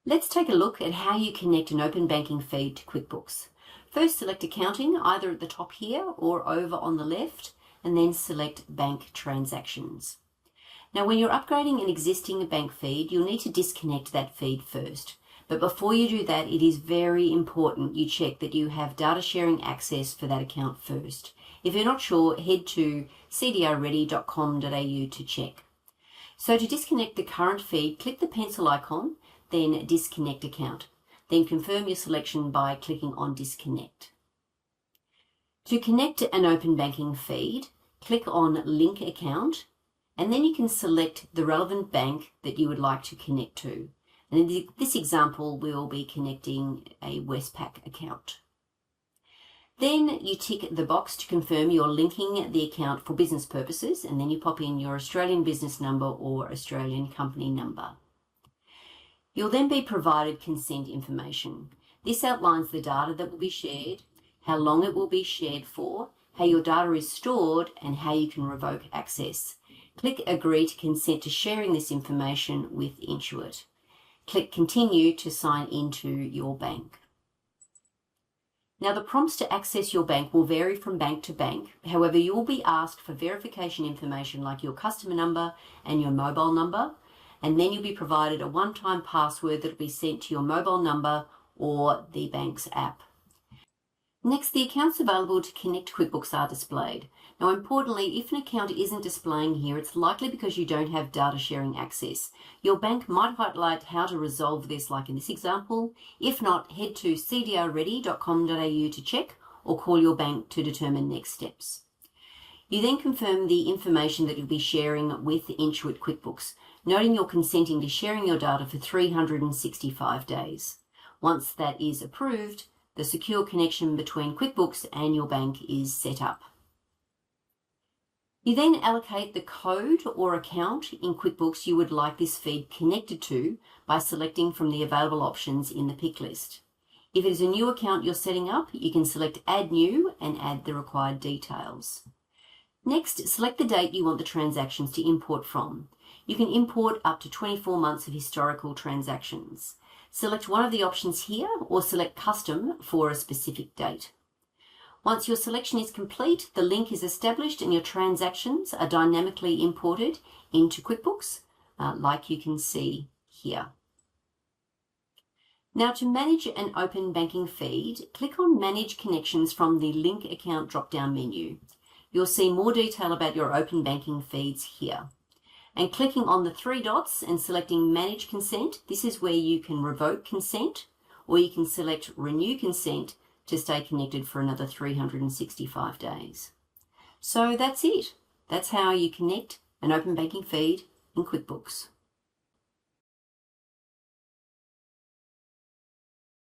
Let's take a look at how you connect an open banking feed to QuickBooks. First, select Accounting, either at the top here or over on the left, and then select Bank Transactions. Now, when you're upgrading an existing bank feed, you'll need to disconnect that feed first. But before you do that, it is very important you check that you have data sharing access for that account first. If you're not sure, head to cdrready.com.au to check. So to disconnect the current feed, click the pencil icon, then Disconnect Account. Then confirm your selection by clicking on Disconnect. To connect an open banking feed, click on Link Account, and then you can select the relevant bank that you would like to connect to. And in this example, we'll be connecting a Westpac account. Then you tick the box to confirm you're linking the account for business purposes, and then you pop in your Australian business number or Australian company number. You'll then be provided consent information. This outlines the data that will be shared, how long it will be shared for, how your data is stored, and how you can revoke access. Click Agree to consent to sharing this information with Intuit. Click Continue to sign into your bank. Now, the prompts to access your bank will vary from bank to bank. However, you will be asked for verification information like your customer number and your mobile number, and then you'll be provided a one-time password that will be sent to your mobile number or the bank's app. Next, the accounts available to connect to QuickBooks are displayed. Now, importantly, if an account isn't displaying here, it's likely because you don't have data sharing access. Your bank might highlight how to resolve this, like in this example. If not, head to cdrready.com.au to check or call your bank to determine next steps. You then confirm the information that you'll be sharing with Intuit QuickBooks, noting you're consenting to sharing your data for 365 days. Once that is approved, the secure connection between QuickBooks and your bank is set up. You then allocate the code or account in QuickBooks you would like this feed connected to by selecting from the available options in the pick list. If it is a new account you're setting up, you can select Add New and add the required details. Next, select the date you want the transactions to import from. You can import up to 24 months of historical transactions. Select one of the options here or select Custom for a specific date. Once your selection is complete, the link is established and your transactions are dynamically imported into QuickBooks, like you can see here. Now, to manage an open banking feed, click on Manage Connections from the Link Account drop-down menu. You'll see more detail about your open banking feeds here. And clicking on the three dots and selecting Manage Consent, this is where you can revoke consent, or you can select Renew Consent to stay connected for another 365 days. So that's it. That's how you connect an open banking feed in QuickBooks.